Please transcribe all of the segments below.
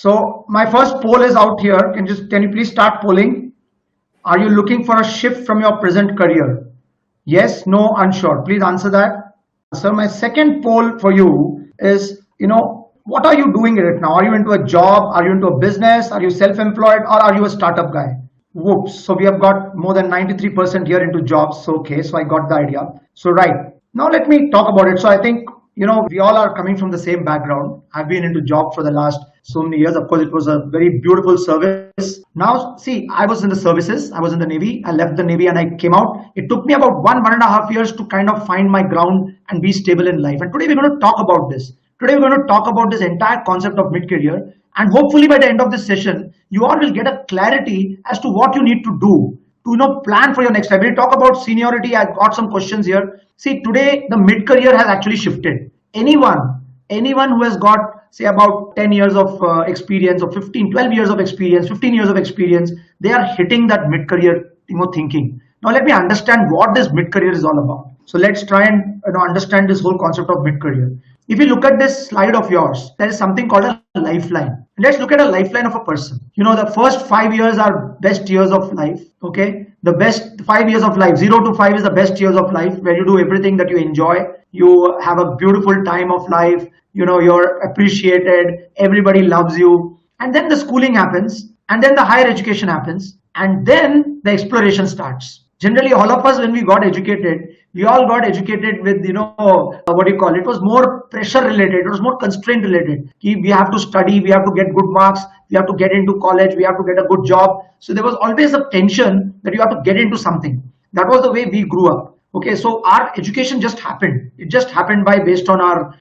So my first poll is out here. Can you please start polling? Are you looking for a shift from your present career? Yes, no, unsure. Please answer that. So my second poll for you is, what are you doing right now? Are you into a job? Are you into a business? Are you self-employed, or are you a startup guy? Whoops. So we have got more than 93% here into jobs. So, okay, so I got the idea. So right. Now let me talk about it. So I think, we all are coming from the same background. I've been into job for the last so many years. Of course, it was a very beautiful service. Now, see, I was in the services. I was in the Navy. I left the Navy and I came out. It took me about 1.5 years to kind of find my ground and be stable in life. And today we're going to talk about this. Today we're going to talk about this entire concept of mid-career. And hopefully by the end of this session, you all will get a clarity as to what you need to do to plan for your next life. When you talk about seniority, I've got some questions here. See, today the mid-career has actually shifted. Anyone who has got, say, about 10 years of experience, or 15, 12 years of experience, 15 years of experience, they are hitting that mid-career thinking. Now let me understand what this mid-career is all about. So let's try and understand this whole concept of mid-career. If you look at this slide of yours, there is something called a lifeline. Let's look at a lifeline of a person. The first 5 years are best years of life. Okay, the best 5 years of life, 0 to 5 is the best years of life, where you do everything that you enjoy. You have a beautiful time of life. You're appreciated. Everybody loves you. And then the schooling happens, and then the higher education happens, and then the exploration starts. Generally, all of us, when we got educated, we all got educated with, what do you call it? It was more pressure related. It was more constraint related. We have to study, we have to get good marks, we have to get into college, we have to get a good job. So there was always a tension that you have to get into something. That was the way we grew up. Okay, so our education just happened. It just happened based on our,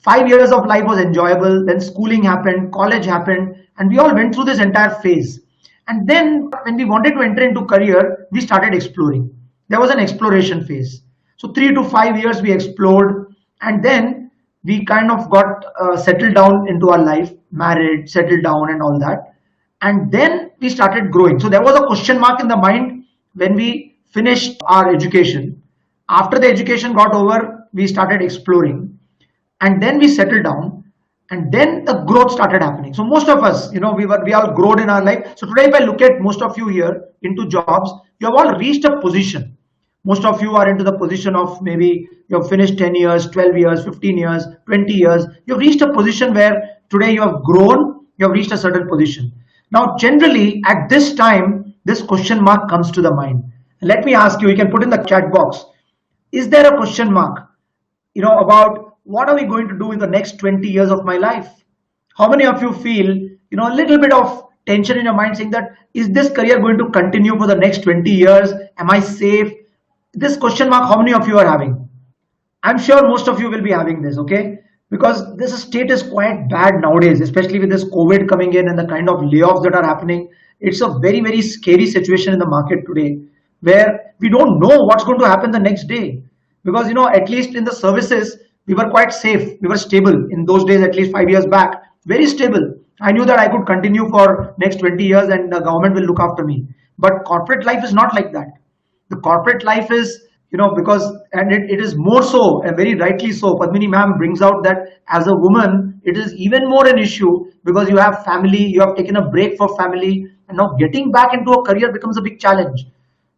5 years of life was enjoyable. Then schooling happened, college happened, and we all went through this entire phase. And then when we wanted to enter into career, we started exploring. There was an exploration phase. So 3 to 5 years we explored, and then we kind of got settled down into our life, married, settled down and all that. And then we started growing. So there was a question mark in the mind when we finished our education. After the education got over, we started exploring, and then we settled down. And then the growth started happening. So most of us, we all grown in our life. So today, if I look at most of you here into jobs, you have all reached a position. Most of you are into the position of maybe you have finished 10 years, 12 years, 15 years, 20 years. You've reached a position where today you have grown, you have reached a certain position. Now, generally at this time, this question mark comes to the mind. Let me ask you can put in the chat box. Is there a question mark, about what are we going to do in the next 20 years of my life? How many of you feel, a little bit of tension in your mind saying that, is this career going to continue for the next 20 years? Am I safe? This question mark, how many of you are having? I'm sure most of you will be having this, okay? Because this state is quite bad nowadays, especially with this COVID coming in and the kind of layoffs that are happening. It's a very, very scary situation in the market today, where we don't know what's going to happen the next day. Because, at least in the services, we were quite safe. We were stable in those days, at least 5 years back, very stable. I knew that I could continue for next 20 years and the government will look after me. But corporate life is not like that. The corporate life is, it is more so, and very rightly so. Padmini ma'am brings out that as a woman, it is even more an issue because you have family, you have taken a break for family, and now getting back into a career becomes a big challenge.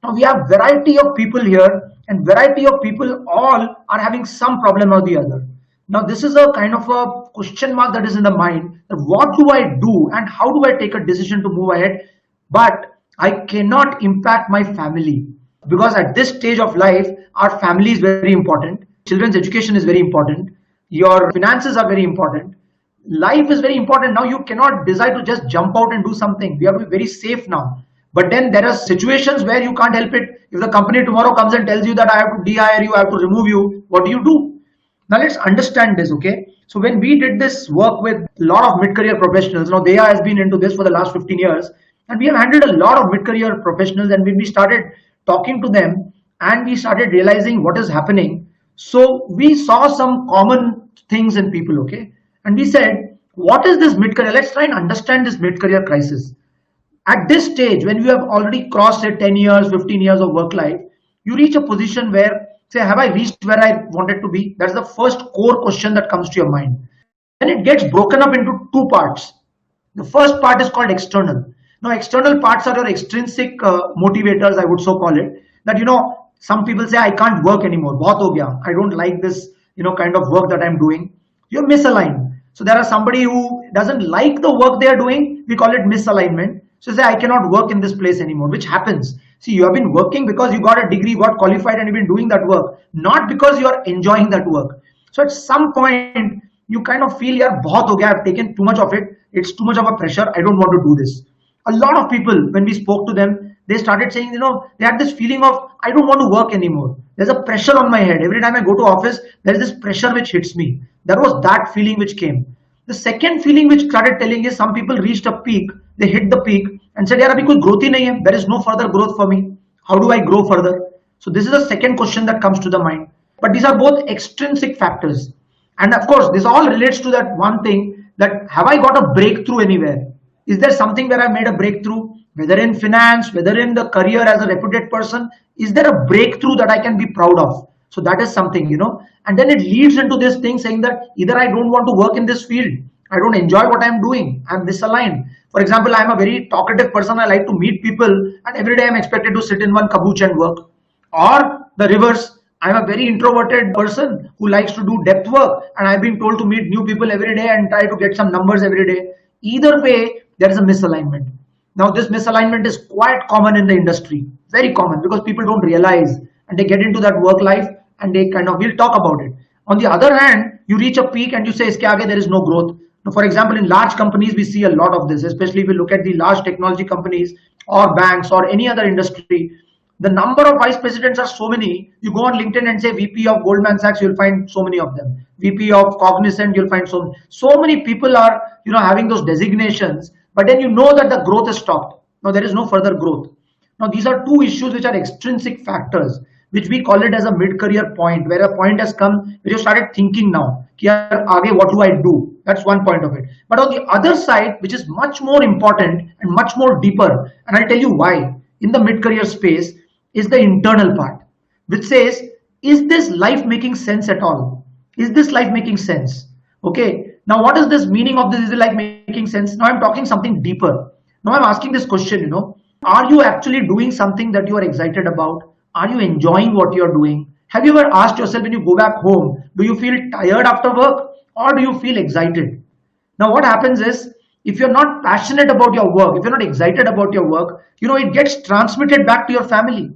Now we have variety of people here, and variety of people all are having some problem or the other. Now this is a kind of a question mark that is in the mind, that what do I do and how do I take a decision to move ahead? But I cannot impact my family, because at this stage of life, our family is very important. Children's education is very important. Your finances are very important. Life is very important. Now you cannot decide to just jump out and do something. We have to be very safe now. But then there are situations where you can't help it. If the company tomorrow comes and tells you that I have to de-hire you, I have to remove you, what do you do? Now let's understand this, okay? So when we did this work with a lot of mid-career professionals, now Deya has been into this for the last 15 years, and we have handled a lot of mid-career professionals, and when we started talking to them and we started realizing what is happening, so we saw some common things in people, okay? And we said, what is this mid-career? Let's try and understand this mid-career crisis. At this stage, when you have already crossed, say, 10 years, 15 years of work life, you reach a position where, say, have I reached where I wanted to be? That's the first core question that comes to your mind. And it gets broken up into two parts. The first part is called external. Now, external parts are your extrinsic motivators, I would so call it. That, some people say, I can't work anymore. Bahut ho gaya. I don't like this, kind of work that I'm doing. You're misaligned. So there are somebody who doesn't like the work they are doing. We call it misalignment. So say, I cannot work in this place anymore, which happens. See, you have been working because you got a degree, got qualified, and you've been doing that work, not because you are enjoying that work. So at some point, you kind of feel, yeah, bahut ho gaya, I've taken too much of it. It's too much of a pressure. I don't want to do this. A lot of people, when we spoke to them, they started saying, they had this feeling of, I don't want to work anymore. There's a pressure on my head. Every time I go to office, there's this pressure which hits me. That was that feeling which came. The second feeling which started telling is some people reached a peak, they hit the peak and said, yaar, abhi koi growth hi nahi hai. There is no further growth for me. How do I grow further? So this is the second question that comes to the mind. But these are both extrinsic factors. And of course, this all relates to that one thing, that have I got a breakthrough anywhere? Is there something where I made a breakthrough? Whether in finance, whether in the career as a reputed person, is there a breakthrough that I can be proud of? So that is something, and then it leads into this thing saying that either I don't want to work in this field, I don't enjoy what I'm doing, I'm misaligned. For example, I'm a very talkative person, I like to meet people, and every day I'm expected to sit in one kabuch and work. Or the reverse, I'm a very introverted person who likes to do depth work, and I've been told to meet new people every day and try to get some numbers every day. Either way, there is a misalignment. Now, this misalignment is quite common in the industry, very common, because people don't realize and they get into that work life and they we'll talk about it. On the other hand, you reach a peak and you say, iske aage there is no growth. Now, for example, in large companies, we see a lot of this, especially if we look at the large technology companies or banks or any other industry. The number of vice presidents are so many. You go on LinkedIn and say VP of Goldman Sachs, you'll find so many of them. VP of Cognizant, you'll find so many people are having those designations, but then that the growth is stopped. Now there is no further growth. Now these are two issues which are extrinsic factors, which we call it as a mid-career point, where a point has come where you started thinking now, ki yaar, aage what do I do? That's one point of it. But on the other side, which is much more important and much more deeper, and I'll tell you why, in the mid-career space, is the internal part, which says, is this life making sense at all? Is this life making sense? Okay, now what is this meaning of this? Is it like making sense? Now I'm talking something deeper. Now I'm asking this question, are you actually doing something that you are excited about? Are you enjoying what you're doing? Have you ever asked yourself when you go back home, do you feel tired after work or do you feel excited? Now what happens is, if you're not passionate about your work, if you're not excited about your work, it gets transmitted back to your family.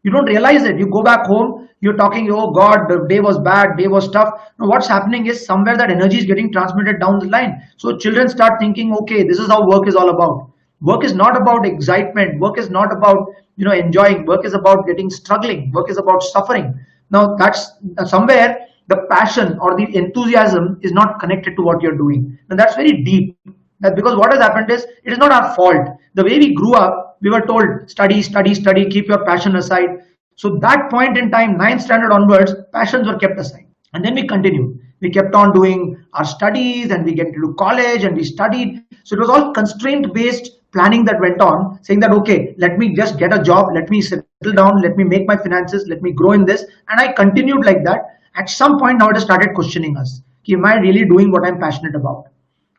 You don't realize it. You go back home, you're talking, oh God, the day was bad, day was tough. Now what's happening is somewhere that energy is getting transmitted down the line. So children start thinking, okay, this is how work is all about. Work is not about excitement. Work is not about, enjoying. Work is about struggling. Work is about suffering. Now that's somewhere the passion or the enthusiasm is not connected to what you're doing. And that's very deep. That's because what has happened is, it is not our fault. The way we grew up, we were told, study, study, study, keep your passion aside. So that point in time, 9th standard onwards, passions were kept aside. And then we continued. We kept on doing our studies and we get to college and we studied. So it was all constraint based planning that went on, saying that, okay, let me just get a job, let me settle down, let me make my finances, let me grow in this. And I continued like that. At some point now it has started questioning us. Am I really doing what I'm passionate about?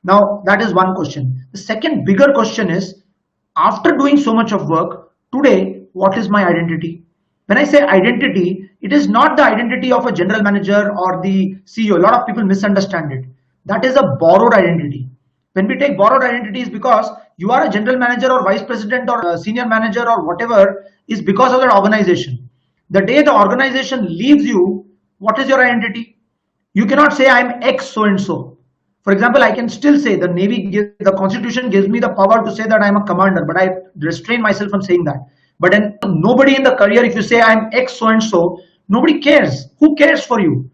Now that is one question. The second bigger question is, after doing so much of work, today, what is my identity? When I say identity, it is not the identity of a general manager or the CEO. A lot of people misunderstand it. That is a borrowed identity. When we take borrowed identities, because you are a general manager or vice president or a senior manager or whatever, is because of that organization. The day the organization leaves you, what is your identity? You cannot say I'm X so and so. For example, I can still say the Constitution gives me the power to say that I'm a commander, but I restrain myself from saying that. But then nobody in the career, if you say I'm X so and so, nobody cares. Who cares for you?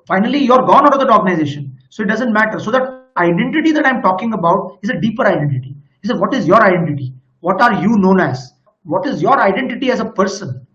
Finally, you're gone out of that organization. So it doesn't matter. So that identity that I'm talking about is a deeper identity. He said, what is your identity? What are you known as? What is your identity as a person?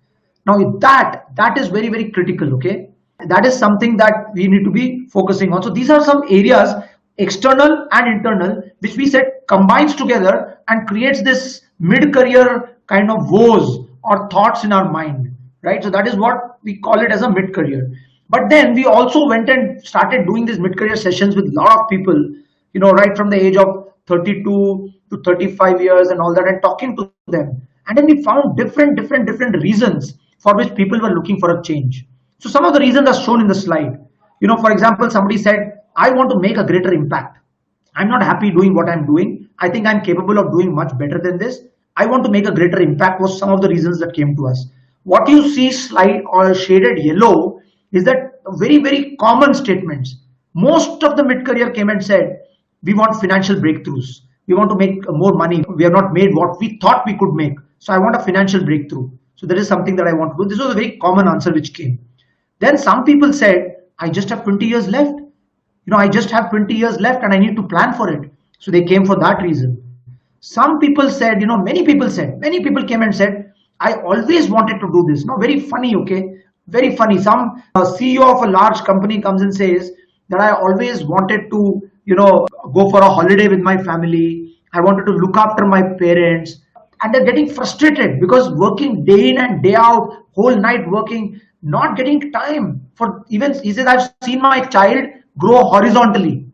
Now that is very, very critical, okay? That is something that we need to be focusing on. So these are some areas, external and internal, which we said combines together and creates this mid-career kind of woes or thoughts in our mind, right? So that is what we call it as a mid-career. But then we also went and started doing these mid-career sessions with a lot of people, right from the age of 32 to 35 years and all that, and talking to them. And then we found different reasons for which people were looking for a change. So some of the reasons are shown in the slide. For example, somebody said, I want to make a greater impact. I'm not happy doing what I'm doing. I think I'm capable of doing much better than this. I want to make a greater impact was some of the reasons that came to us. What you see slide or shaded yellow is that very common statements. Most of the mid-career came and said, we want financial breakthroughs. We want to make more money. We have not made what we thought we could make. So I want a financial breakthrough. So that is something that I want to do. This was a very common answer which came. Then some people said, I just have 20 years left. I just have 20 years left and I need to plan for it. So they came for that reason. Some people said, many people came and said, I always wanted to do this. Very funny, okay? Very funny. Some CEO of a large company comes and says that I always wanted to, go for a holiday with my family. I wanted to look after my parents. And they're getting frustrated because working day in and day out, whole night working, not getting time for even, he says, I've seen my child grow horizontally.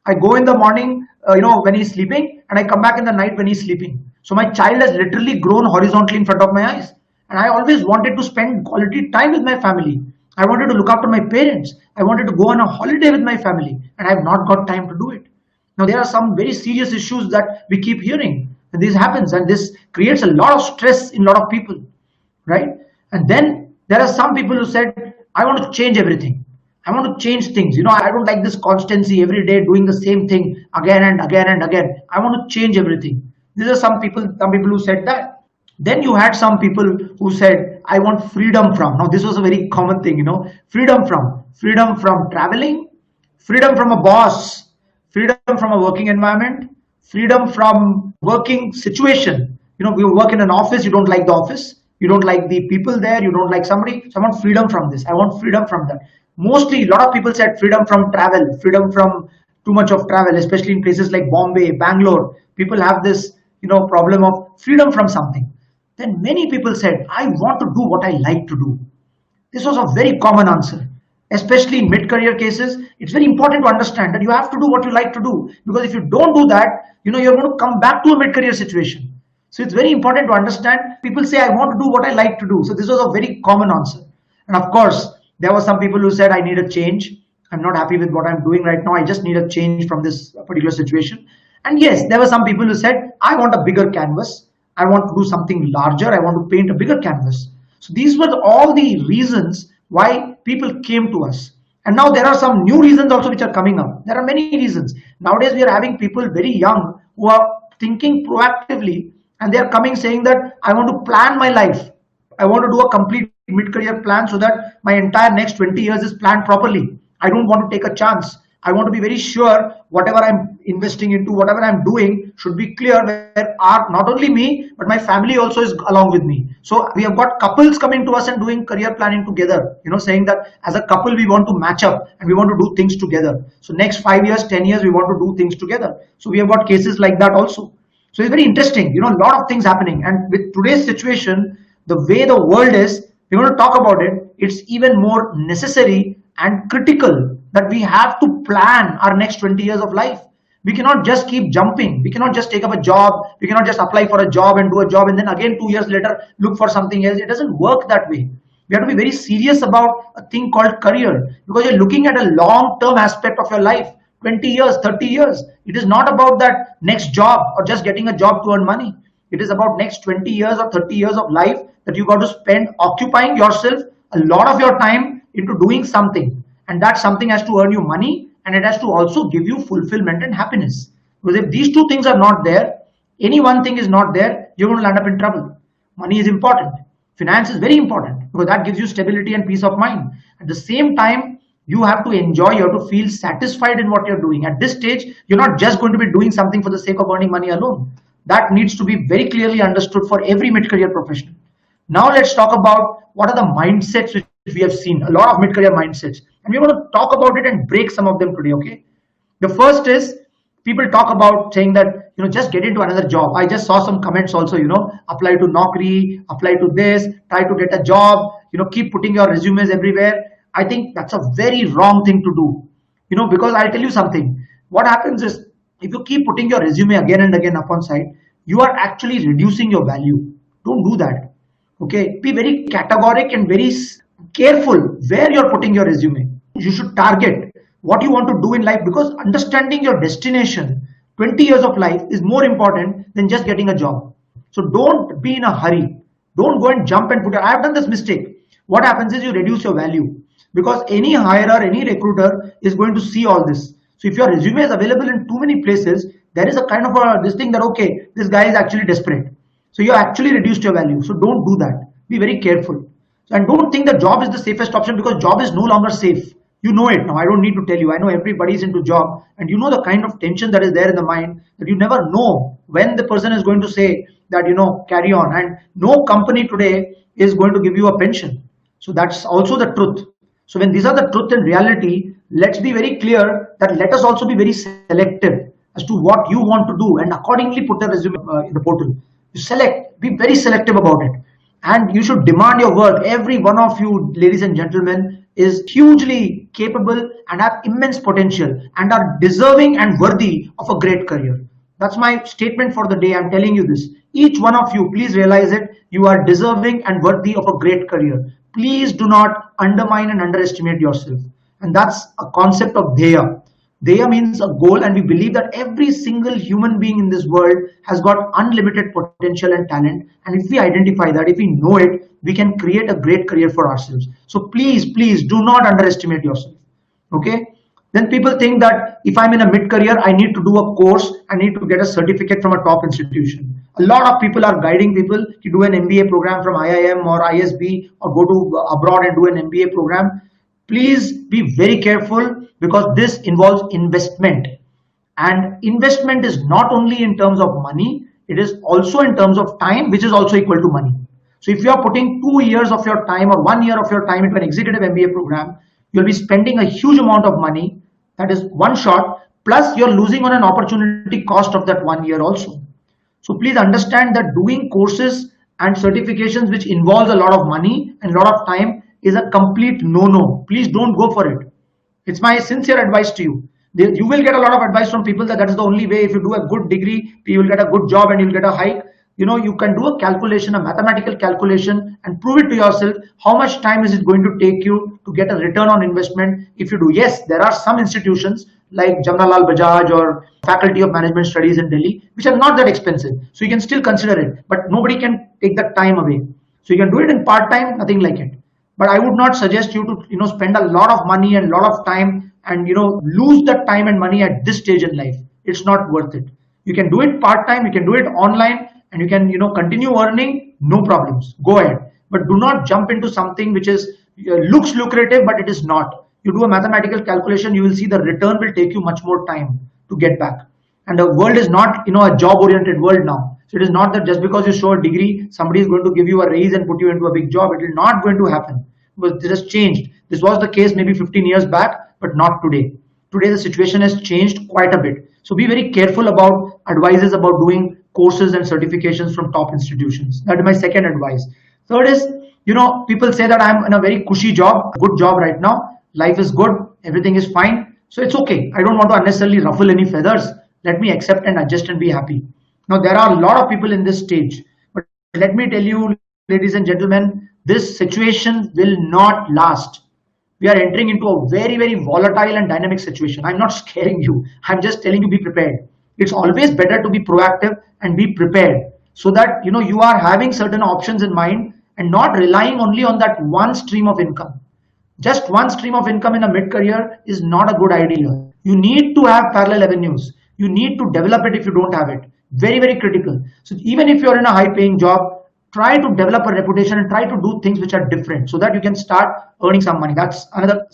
I go in the morning, when he's sleeping, and I come back in the night when he's sleeping. So my child has literally grown horizontally in front of my eyes. And I always wanted to spend quality time with my family. I wanted to look after my parents. I wanted to go on a holiday with my family, and I have not got time to do it. Now, there are some very serious issues that we keep hearing. And this happens, and this creates a lot of stress in a lot of people, right? And then there are some people who said, I want to change everything. I want to change things. I don't like this constancy every day doing the same thing again and again and again. I want to change everything. These are some people who said that. Then you had some people who said, I want freedom from. Now, this was a very common thing, freedom from traveling, freedom from a boss, freedom from a working environment, freedom from working situation. We work in an office, you don't like the office, you don't like the people there, you don't like somebody. So I want freedom from this. I want freedom from that. Mostly, a lot of people said freedom from travel, freedom from too much of travel, especially in places like Bombay, Bangalore. People have this, problem of freedom from something. Then many people said, I want to do what I like to do. This was a very common answer, especially in mid-career cases. It's very important to understand that you have to do what you like to do, because if you don't do that, you're going to come back to a mid-career situation. So it's very important to understand. People say, I want to do what I like to do. So this was a very common answer. And of course, there were some people who said, I need a change. I'm not happy with what I'm doing right now. I just need a change from this particular situation. And yes, there were some people who said, I want a bigger canvas. I want to do something larger. I want to paint a bigger canvas. So these were all the reasons why people came to us. And now there are some new reasons also which are coming up. There are many reasons. Nowadays we are having people very young who are thinking proactively, and they are coming saying that I want to plan my life. I want to do a complete mid-career plan so that my entire next 20 years is planned properly. I don't want to take a chance. I want to be very sure whatever I'm investing into, whatever I'm doing should be clear, where not only me, but my family also is along with me. So we have got couples coming to us and doing career planning together, saying that as a couple, we want to match up and we want to do things together. So next 5 years, 10 years, we want to do things together. So we have got cases like that also. So it's very interesting, a lot of things happening. And with today's situation, the way the world is, we're going to talk about it. It's even more necessary and critical that we have to plan our next 20 years of life. We cannot just keep jumping. We cannot just take up a job. We cannot just apply for a job and do a job and then again 2 years later look for something else. It doesn't work that way. We have to be very serious about a thing called career, because you're looking at a long-term aspect of your life, 20 years, 30 years. It is not about that next job or just getting a job to earn money. It is about next 20 years or 30 years of life that you got to spend occupying yourself a lot of your time into doing something. And that something has to earn you money, and it has to also give you fulfillment and happiness. Because if these two things are not there, any one thing is not there, you're going to land up in trouble. Money is important. Finance is very important because that gives you stability and peace of mind. At the same time, you have to enjoy, you have to feel satisfied in what you're doing. At this stage, you're not just going to be doing something for the sake of earning money alone. That needs to be very clearly understood for every mid-career professional. Now let's talk about what are the mindsets which we have seen, a lot of mid-career mindsets. And we're going to talk about it and break some of them today, okay? The first is, people talk about saying that, just get into another job. I just saw some comments also, apply to Naukri, apply to this, try to get a job, keep putting your resumes everywhere. I think that's a very wrong thing to do, because I'll tell you something. What happens is, if you keep putting your resume again and again up on site, you are actually reducing your value. Don't do that. Okay, be very categoric and very careful where you're putting your resume. You should target what you want to do in life, because understanding your destination, 20 years of life, is more important than just getting a job. So don't be in a hurry. Don't go and jump and put it. I have done this mistake. What happens is you reduce your value, because any hirer, any recruiter is going to see all this. So if your resume is available in too many places, there is a kind of a this thing that, okay, this guy is actually desperate. So you actually reduced your value. So don't do that. Be very careful. And don't think that job is the safest option, because job is no longer safe. You know it now. I don't need to tell you. I know everybody's into job, and you know the kind of tension that is there in the mind, that you never know when the person is going to say that, carry on. And no company today is going to give you a pension. So that's also the truth. So when these are the truth and reality, let's be very clear that let us also be very selective as to what you want to do, and accordingly put the resume in the portal. You select, be very selective about it, and you should demand your work. Every one of you, ladies and gentlemen, is hugely capable and have immense potential and are deserving and worthy of a great career. That's my statement for the day. I'm telling you this. Each one of you, please realize it. You are deserving and worthy of a great career. Please do not undermine and underestimate yourself. And that's a concept of Dheya. Dheya means a goal, and we believe that every single human being in this world has got unlimited potential and talent. And if we identify that, if we know it, we can create a great career for ourselves. So please, please do not underestimate yourself. Okay? Then people think that if I'm in a mid-career, I need to do a course, I need to get a certificate from a top institution. A lot of people are guiding people to do an MBA program from IIM or ISB, or go to abroad and do an MBA program. Please be very careful, because this involves investment. And investment is not only in terms of money, it is also in terms of time, which is also equal to money. So if you are putting 2 years of your time or 1 year of your time into an executive MBA program, you'll be spending a huge amount of money. That is one shot, plus you're losing on an opportunity cost of that 1 year also. So please understand that doing courses and certifications which involves a lot of money and a lot of time is a complete no-no. Please don't go for it. It's my sincere advice to you. You will get a lot of advice from people that is the only way. If you do a good degree, you will get a good job and you'll get a hike. You can do a calculation, a mathematical calculation, and prove it to yourself how much time is it going to take you to get a return on investment if you do. Yes, there are some institutions like Jamnalal Bajaj or Faculty of Management Studies in Delhi, which are not that expensive. So you can still consider it, but nobody can take that time away. So you can do it in part-time, nothing like it. But I would not suggest you to, spend a lot of money and a lot of time and, lose that time and money at this stage in life. It's not worth it. You can do it part-time, you can do it online, and you can, continue earning, no problems. Go ahead. But do not jump into something which is looks lucrative, but it is not. You do a mathematical calculation, you will see the return will take you much more time to get back. And the world is not, a job-oriented world now. So it is not that just because you show a degree, somebody is going to give you a raise and put you into a big job. It will not going to happen, because this has changed. This was the case maybe 15 years back, but not today. Today the situation has changed quite a bit. So be very careful about advices about doing courses and certifications from top institutions. That is my second advice. Third is, people say that I'm in a very cushy job, good job right now. Life is good, everything is fine. So it's okay. I don't want to unnecessarily ruffle any feathers. Let me accept and adjust and be happy. Now, there are a lot of people in this stage, but let me tell you, ladies and gentlemen, this situation will not last. We are entering into a very, very volatile and dynamic situation. I'm not scaring you. I'm just telling you, be prepared. It's always better to be proactive and be prepared, so that, you are having certain options in mind and not relying only on that one stream of income. Just one stream of income in a mid-career is not a good idea. You need to have parallel avenues. You need to develop it if you don't have it. Very, very critical. So even if you're in a high-paying job, try to develop a reputation and try to do things which are different, so that you can start earning some money. That's another,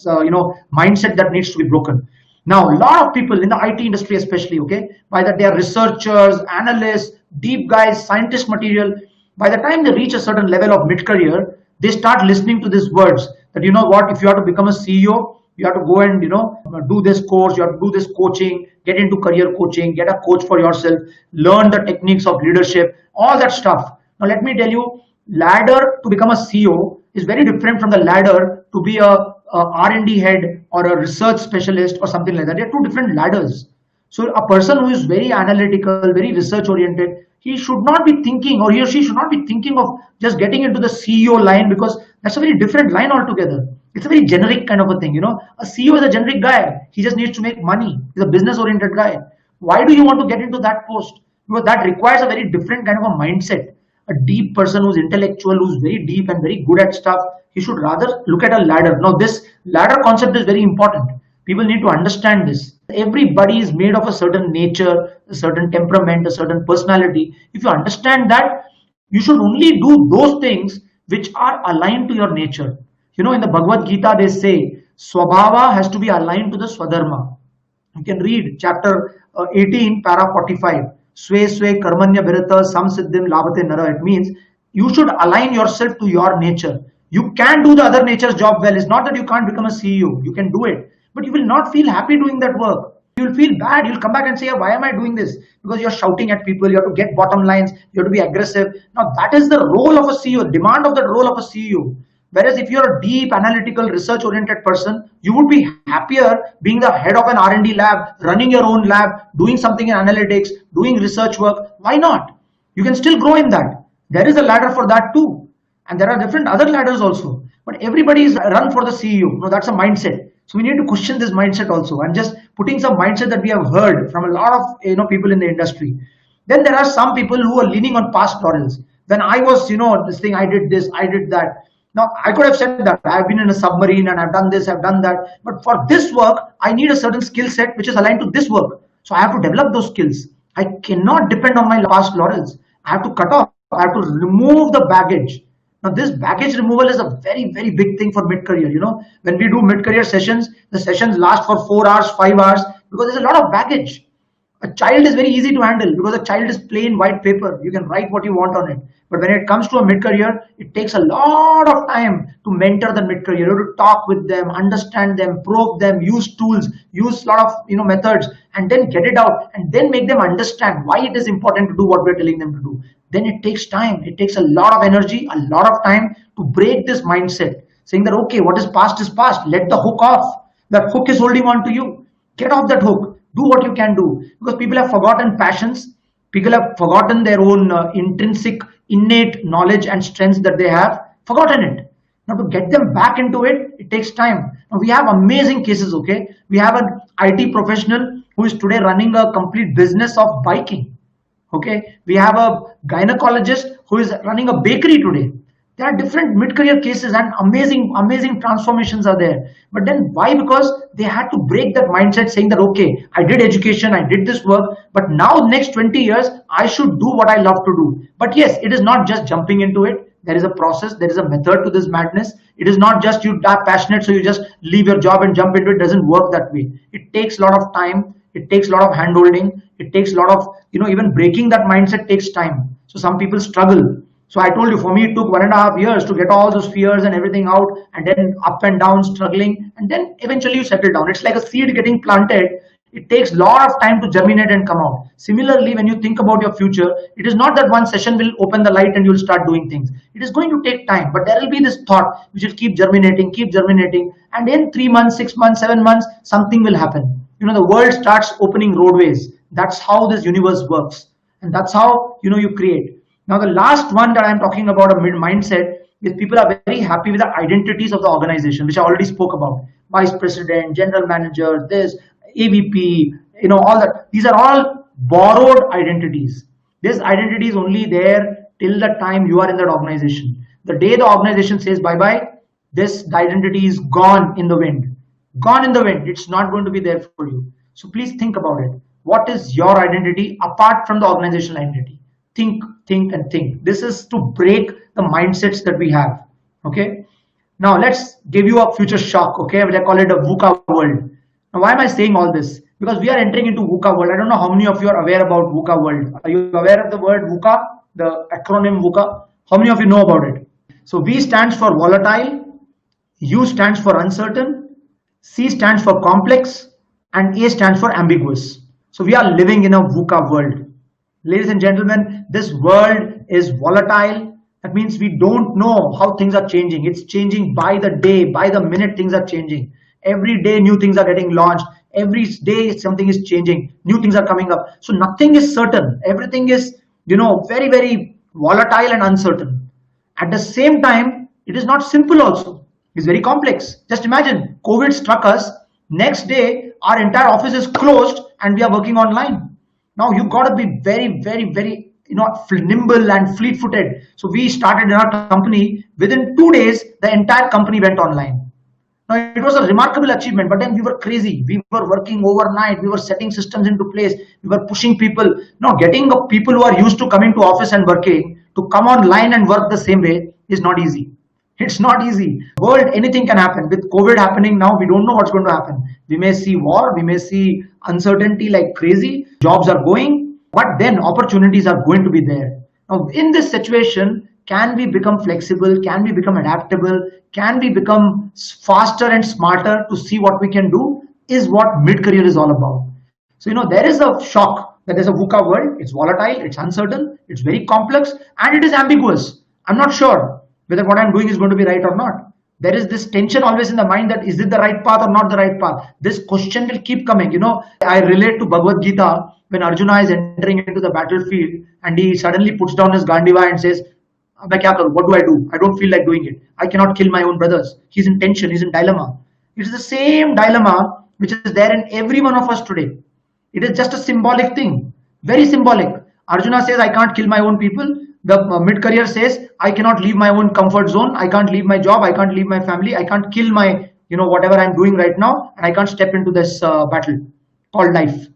mindset that needs to be broken. Now, a lot of people in the IT industry, especially, by that they are researchers, analysts, deep guys, scientist material. By the time they reach a certain level of mid-career, they start listening to these words that, if you have to become a CEO, you have to go and, do this course, you have to do this coaching, get into career coaching, get a coach for yourself, learn the techniques of leadership, all that stuff. Now, let me tell you, ladder to become a CEO is very different from the ladder to be a R&D head or a research specialist or something like that. They are two different ladders. So a person who is very analytical, very research oriented, he should not be thinking, or he or she should not be thinking of just getting into the CEO line, because that's a very different line altogether. It's a very generic kind of a thing, A CEO is a generic guy. He just needs to make money. He's a business oriented guy. Why do you want to get into that post? Because that requires a very different kind of a mindset. A deep person who's intellectual, who's very deep and very good at stuff, he should rather look at a ladder. Now, this ladder concept is very important. People need to understand this. Everybody is made of a certain nature, a certain temperament, a certain personality. If you understand that, you should only do those things which are aligned to your nature. In the Bhagavad Gita, they say, Swabhava has to be aligned to the Swadharma. You can read chapter 18, para 45. Swe swe karmanya virata samsiddhim labhate nara. It means you should align yourself to your nature. You can do the other nature's job well. It's not that you can't become a CEO. You can do it. But you will not feel happy doing that work. You will feel bad. You'll come back and say, why am I doing this? Because you're shouting at people. You have to get bottom lines. You have to be aggressive. Now that is the role of a CEO, demand of the role of a CEO. Whereas if you're a deep, analytical, research-oriented person, you would be happier being the head of an R&D lab, running your own lab, doing something in analytics, doing research work. Why not? You can still grow in that. There is a ladder for that too. And there are different other ladders also. But everybody is run for the CEO. No, that's a mindset. So we need to question this mindset also. I'm just putting some mindset that we have heard from a lot of people in the industry. Then there are some people who are leaning on past laurels. When I was, this thing, I did this, I did that. Now, I could have said that I've been in a submarine and I've done this, I've done that. But for this work, I need a certain skill set which is aligned to this work. So I have to develop those skills. I cannot depend on my past laurels. I have to cut off. I have to remove the baggage. Now, this baggage removal is a very, very big thing for mid-career. When we do mid-career sessions, the sessions last for 4 hours, 5 hours, because there's a lot of baggage. A child is very easy to handle because a child is plain white paper. You can write what you want on it. But when it comes to a mid-career, it takes a lot of time to mentor the mid-career. You have to talk with them, understand them, probe them, use tools, use a lot of methods, and then get it out and then make them understand why it is important to do what we're telling them to do. Then it takes time. It takes a lot of energy, a lot of time to break this mindset, saying that, okay, what is past is past. Let the hook off. That hook is holding on to you. Get off that hook. Do what you can do, because people have forgotten passions. People have forgotten their own intrinsic, innate knowledge and strengths that they have, forgotten it. Now to get them back into it, it takes time. Now we have amazing cases, okay? We have an IT professional who is today running a complete business of biking, okay? We have a gynecologist who is running a bakery today. There are different mid-career cases and amazing transformations are there. But then why? Because they had to break that mindset saying that, okay, I did education, I did this work, but now next 20 years, I should do what I love to do. But yes, it is not just jumping into it. There is a process, there is a method to this madness. It is not just you are passionate, so you just leave your job and jump into it. It doesn't work that way. It takes a lot of time. It takes a lot of hand-holding. It takes a lot of, even breaking that mindset takes time. So some people struggle. So I told you, for me, it took 1.5 years to get all those fears and everything out, and then up and down, struggling, and then eventually you settle down. It's like a seed getting planted. It takes a lot of time to germinate and come out. Similarly, when you think about your future, it is not that one session will open the light and you'll start doing things. It is going to take time, but there will be this thought which will keep germinating, and in 3 months, 6 months, 7 months, something will happen. The world starts opening roadways. That's how this universe works, and that's how you create. Now, the last one that I'm talking about, a mindset, is people are very happy with the identities of the organization, which I already spoke about. Vice president, general manager, this, AVP, all that. These are all borrowed identities. This identity is only there till the time you are in that organization. The day the organization says bye-bye, this identity is gone in the wind. Gone in the wind. It's not going to be there for you. So please think about it. What is your identity apart from the organizational identity? Think. This is to break the mindsets that we have. Okay. Now let's give you a future shock. Okay. I call it a VUCA world. Now, why am I saying all this? Because we are entering into VUCA world. I don't know how many of you are aware about VUCA world. Are you aware of the word VUCA? The acronym VUCA? How many of you know about it? So V stands for volatile, U stands for uncertain, C stands for complex, and A stands for ambiguous. So we are living in a VUCA world. Ladies and gentlemen, this world is volatile. That means we don't know how things are changing. It's changing by the day, by the minute things are changing. Every day new things are getting launched. Every day something is changing, new things are coming up. So nothing is certain. Everything is, very, very volatile and uncertain. At the same time, it is not simple also. It's very complex. Just imagine, COVID struck us. Next day, our entire office is closed and we are working online. Now you've got to be very, very, very, nimble and fleet-footed. So we started in our company. Within 2 days, the entire company went online. Now it was a remarkable achievement, but then we were crazy. We were working overnight. We were setting systems into place. We were pushing people. Getting people who are used to coming to office and working to come online and work the same way is not easy. It's not easy. World, anything can happen. With COVID happening now, we don't know what's going to happen. We may see war. We may see uncertainty like crazy. Jobs are going, but then opportunities are going to be there. Now, in this situation, can we become flexible? Can we become adaptable? Can we become faster and smarter to see what we can do? Is what mid-career is all about. So, there is a shock that there's a VUCA world. It's volatile, it's uncertain, it's very complex, and it is ambiguous. I'm not sure whether what I'm doing is going to be right or not. There is this tension always in the mind that is it the right path or not the right path? This question will keep coming. I relate to Bhagavad Gita when Arjuna is entering into the battlefield and he suddenly puts down his Gandiva and says, what do I do? I don't feel like doing it. I cannot kill my own brothers. He's in tension, he's in dilemma. It is the same dilemma which is there in every one of us today. It is just a symbolic thing, very symbolic. Arjuna says, I can't kill my own people. The mid-career says, I cannot leave my own comfort zone. I can't leave my job. I can't leave my family. I can't kill my, whatever I'm doing right now. And I can't step into this battle called life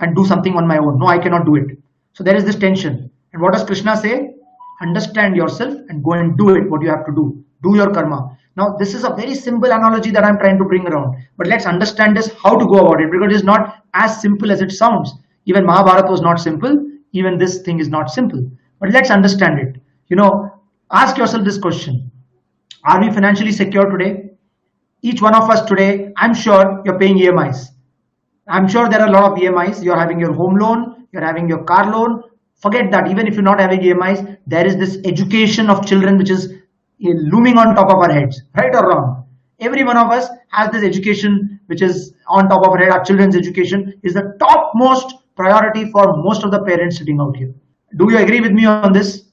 and do something on my own. No, I cannot do it. So there is this tension. And what does Krishna say? Understand yourself and go and do it, what you have to do. Do your karma. Now, this is a very simple analogy that I'm trying to bring around. But let's understand this, how to go about it, because it's not as simple as it sounds. Even Mahabharata was not simple. Even this thing is not simple. But let's understand it. Ask yourself this question. Are we financially secure today? Each one of us today, I'm sure you're paying EMIs. I'm sure there are a lot of EMIs. You're having your home loan, you're having your car loan. Forget that. Even if you're not having EMIs, there is this education of children which is looming on top of our heads, right or wrong. Every one of us has this education which is on top of our head. Our children's education is the topmost priority for most of the parents sitting out here. Do you agree with me on this?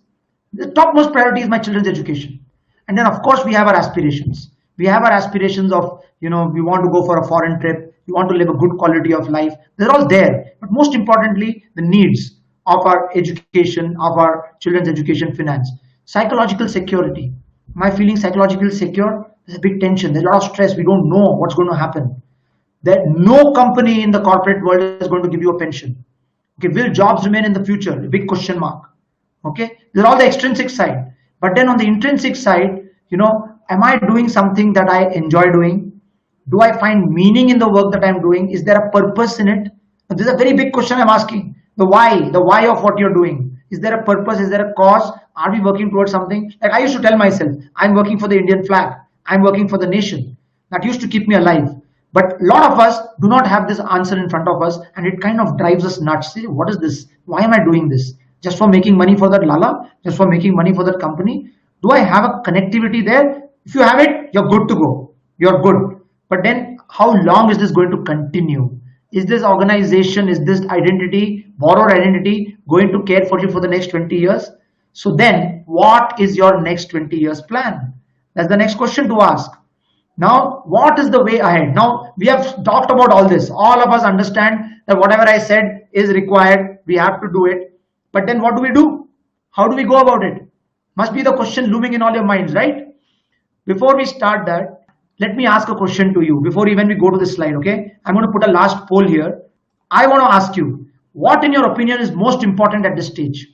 The topmost priority is my children's education. And then of course we have our aspirations. We have our aspirations of, we want to go for a foreign trip. We want to live a good quality of life. They're all there. But most importantly, the needs of our education, of our children's education, finance. Psychological security. Am I feeling psychologically secure? There's a big tension. There's a lot of stress. We don't know what's going to happen. That no company in the corporate world is going to give you a pension. Okay, will jobs remain in the future? A big question mark. Okay, these are all the extrinsic side. But then on the intrinsic side, am I doing something that I enjoy doing? Do I find meaning in the work that I'm doing? Is there a purpose in it? Now, this is a very big question I'm asking. The why of what you're doing. Is there a purpose? Is there a cause? Are we working towards something? Like I used to tell myself, I'm working for the Indian flag. I'm working for the nation. That used to keep me alive. But a lot of us do not have this answer in front of us, and it kind of drives us nuts. See, what is this? Why am I doing this? Just for making money for that lala? Just for making money for that company? Do I have a connectivity there? If you have it, you're good to go. You're good. But then how long is this going to continue? Is this organization, is this identity, borrowed identity, going to care for you for the next 20 years? So then what is your next 20 years plan? That's the next question to ask. Now, what is the way ahead? Now, we have talked about all this. All of us understand that whatever I said is required. We have to do it. But then what do we do? How do we go about it? Must be the question looming in all your minds, right? Before we start that, let me ask a question to you before even we go to this slide, okay? I'm going to put a last poll here. I want to ask you, what in your opinion is most important at this stage?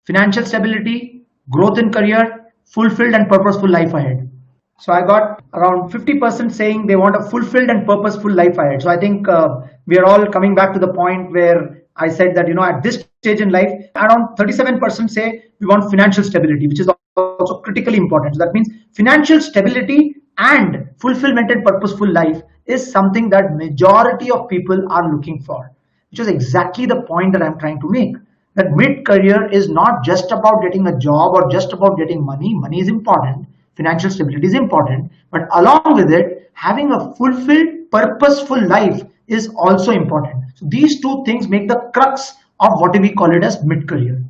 Financial stability, growth in career, fulfilled and purposeful life ahead. So I got around 50% saying they want a fulfilled and purposeful life ahead. So I think we are all coming back to the point where I said that, at this stage in life, around 37% say we want financial stability, which is also critically important. So that means financial stability and fulfillment and purposeful life is something that majority of people are looking for, which is exactly the point that I'm trying to make. That mid-career is not just about getting a job or just about getting money. Money is important. Financial stability is important. But along with it, having a fulfilled purposeful life is also important. So these two things make the crux of what we call it as mid-career,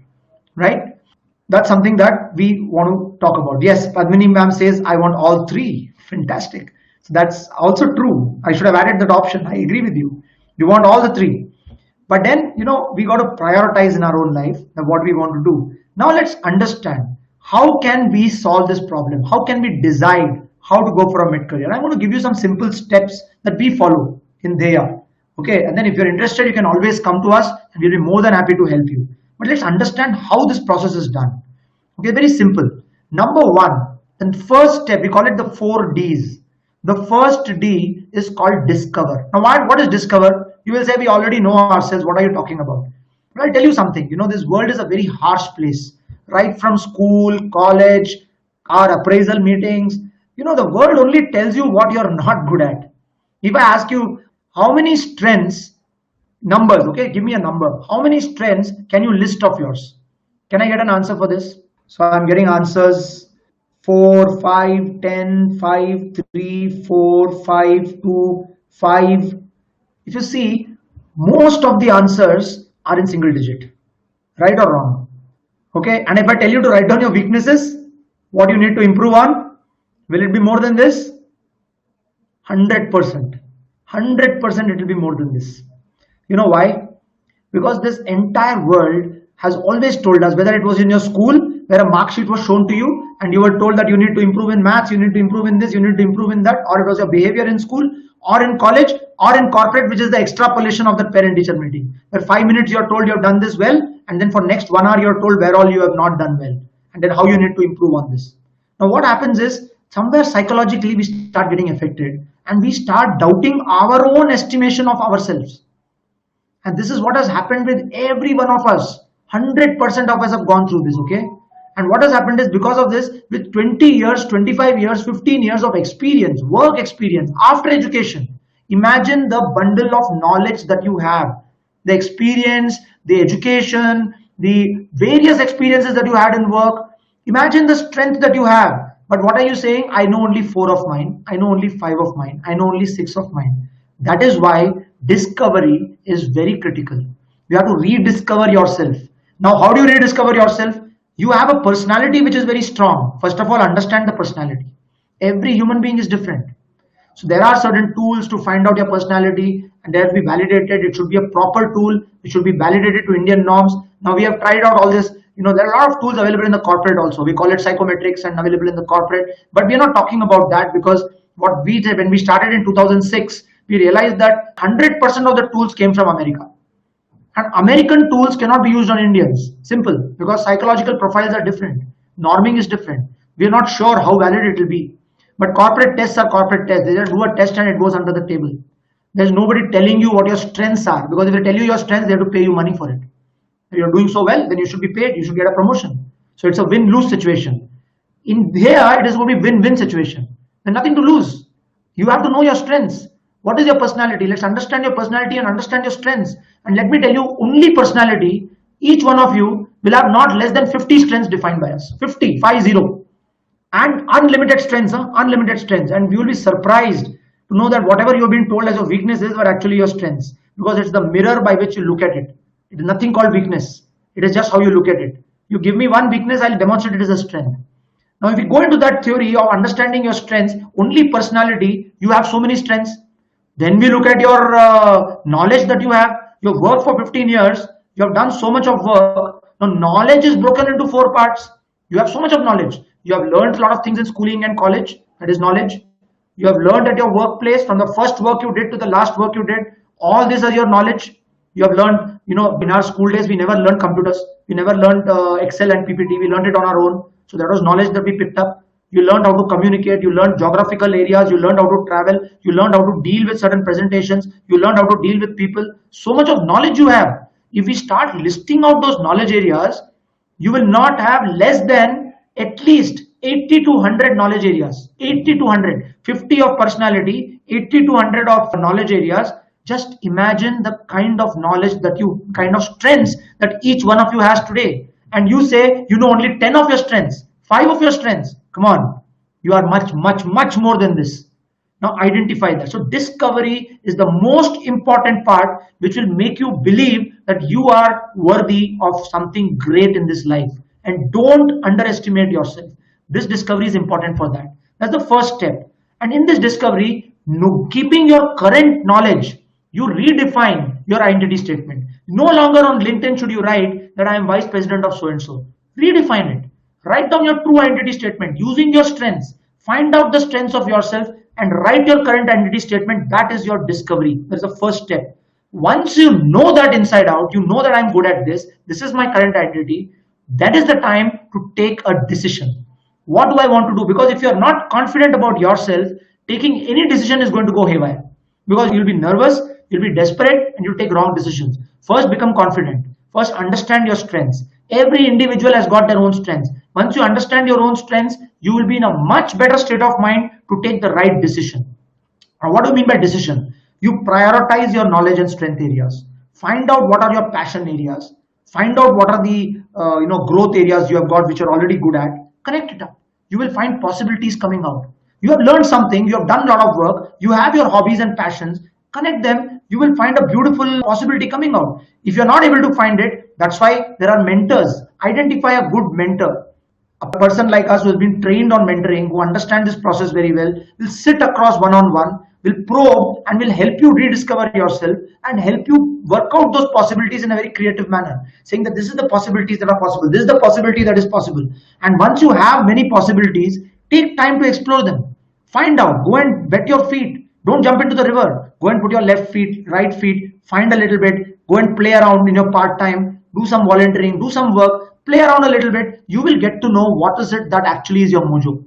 right? That's something that we want to talk about. Yes, Padmini ma'am says, I want all three. Fantastic. So that's also true. I should have added that option. I agree with you. You want all the three. But then, we got to prioritize in our own life what we want to do. Now let's understand, how can we solve this problem? How can we decide how to go for a mid-career? I'm going to give you some simple steps that we follow in there. Okay, and then if you're interested, you can always come to us and we'll be more than happy to help you. But let's understand how this process is done. Okay, very simple. Number one, the first step, we call it the 4 Ds. The first D is called discover. Now, what is discover? You will say, we already know ourselves. What are you talking about? But I'll tell you something. This world is a very harsh place. Right from school, college, our appraisal meetings. The world only tells you what you're not good at. If I ask you, how many strengths, numbers, okay, give me a number. How many strengths can you list of yours? Can I get an answer for this? So I'm getting answers 4, 5, 10, 5, 3, 4, 5, 2, 5. If you see, most of the answers are in single digit, right or wrong? Okay, and if I tell you to write down your weaknesses, what you need to improve on, will it be more than this? 100%. 100% it will be more than this. You know why? Because this entire world has always told us, whether it was in your school, where a mark sheet was shown to you and you were told that you need to improve in maths, you need to improve in this, you need to improve in that, or it was your behavior in school or in college or in corporate, which is the extrapolation of the parent-teacher meeting, where 5 minutes you are told you have done this well, and then for next 1 hour you are told where all you have not done well, and then how you need to improve on this. Now what happens is, somewhere psychologically we start getting affected and we start doubting our own estimation of ourselves. And this is what has happened with every one of us. 100% of us have gone through this, okay? And what has happened is, because of this, with 20 years, 25 years, 15 years of experience, work experience, after education, imagine the bundle of knowledge that you have, the experience, the education, the various experiences that you had in work. Imagine the strength that you have. But what are you saying? I know only 4 of mine. I know only 5 of mine. I know only 6 of mine. That is why discovery is very critical. You have to rediscover yourself. Now, how do you rediscover yourself? You have a personality which is very strong. First of all, understand the personality. Every human being is different. So there are certain tools to find out your personality, and they have to be validated. It should be a proper tool. It should be validated to Indian norms. Now we have tried out all this. There are a lot of tools available in the corporate also. We call it psychometrics and available in the corporate. But we are not talking about that, because what we did when we started in 2006, we realized that 100% of the tools came from America. And American tools cannot be used on Indians. Simple. Because psychological profiles are different. Norming is different. We are not sure how valid it will be. But corporate tests are corporate tests. They just do a test and it goes under the table. There's nobody telling you what your strengths are. Because if they tell you your strengths, they have to pay you money for it. If you're doing so well, then you should be paid. You should get a promotion. So it's a win-lose situation. In here, it is going to be win-win situation. There's nothing to lose. You have to know your strengths. What is your personality? Let's understand your personality and understand your strengths. And let me tell you, only personality, each one of you will have not less than 50 strengths defined by us. 50, 50. And unlimited strengths, unlimited strengths. And you will be surprised to know that whatever you have been told as your weaknesses are actually your strengths. Because it's the mirror by which you look at it. It is nothing called weakness. It is just how you look at it. You give me one weakness, I'll demonstrate it as a strength. Now, if you go into that theory of understanding your strengths, only personality, you have so many strengths. Then we look at your knowledge that you have. You have worked for 15 years. You have done so much of work. Now, knowledge is broken into 4 parts. You have so much of knowledge. You have learned a lot of things in schooling and college. That is knowledge. You have learned at your workplace, from the first work you did to the last work you did. All this is your knowledge. You have learned, in our school days, we never learned computers. We never learned Excel and PPT. We learned it on our own. So that was knowledge that we picked up. You learned how to communicate. You learned geographical areas. You learned how to travel. You learned how to deal with certain presentations. You learned how to deal with people. So much of knowledge you have. If we start listing out those knowledge areas, you will not have less than at least 80 to 100 knowledge areas. 80 to 100. 50 of personality, 80 to 100 of knowledge areas. Just imagine the kind of knowledge kind of strengths that each one of you has today. And you say you know only 10 of your strengths, 5 of your strengths. Come on, you are much, much, much more than this. Now identify that. So discovery is the most important part, which will make you believe that you are worthy of something great in this life. And don't underestimate yourself. This discovery is important for that. That's the first step. And in this discovery, keeping your current knowledge, you redefine your identity statement. No longer on LinkedIn should you write that I am vice president of so and so. Redefine it. Write down your true identity statement using your strengths. Find out the strengths of yourself and write your current identity statement. That is your discovery. That's the first step. Once you know that inside out, you know that I'm good at this. This is my current identity. That is the time to take a decision. What do I want to do? Because if you're not confident about yourself, taking any decision is going to go haywire. Because you'll be nervous, you'll be desperate, and you'll take wrong decisions. First, become confident. First, understand your strengths. Every individual has got their own strengths. Once you understand your own strengths, you will be in a much better state of mind to take the right decision. Now, what do you mean by decision? You prioritize your knowledge and strength areas. Find out what are your passion areas. Find out what are the growth areas you have got which you're already good at. Connect it up. You will find possibilities coming out. You have learned something, you have done a lot of work, you have your hobbies and passions, connect them, you will find a beautiful possibility coming out. If you're not able to find it, that's why there are mentors. Identify a good mentor. A person like us who has been trained on mentoring, who understand this process very well, will sit across one-on-one, will probe and will help you rediscover yourself and help you work out those possibilities in a very creative manner, saying that this is the possibilities that are possible, this is the possibility that is possible. And once you have many possibilities, take time to explore them. Find out, go and wet your feet. Don't jump into the river. Go and put your left feet, right feet, find a little bit, go and play around in your part-time, do some volunteering, do some work, play around a little bit. You will get to know what is it that actually is your mojo.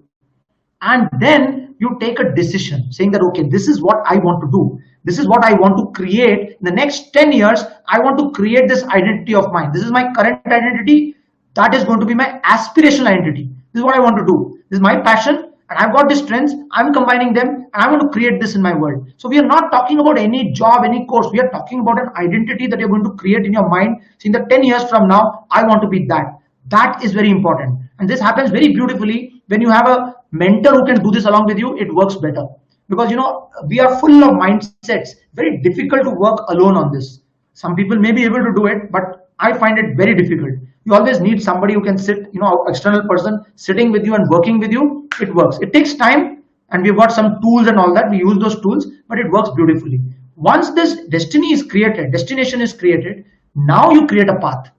And then you take a decision saying that, okay, this is what I want to do. This is what I want to create. In the next 10 years, I want to create this identity of mine. This is my current identity. That is going to be my aspirational identity. This is what I want to do. This is my passion. And I've got these strengths, I'm combining them, and I want to create this in my world. So we are not talking about any job, any course. We are talking about an identity that you're going to create in your mind. So in the 10 years from now, I want to be that. That is very important. And this happens very beautifully when you have a mentor who can do this along with you. It works better. Because, we are full of mindsets. Very difficult to work alone on this. Some people may be able to do it, but I find it very difficult. You always need somebody who can sit, external person sitting with you and working with you. It works. It takes time, and we've got some tools and all that. We use those tools, but it works beautifully. Once this destiny is created, destination is created, now you create a path.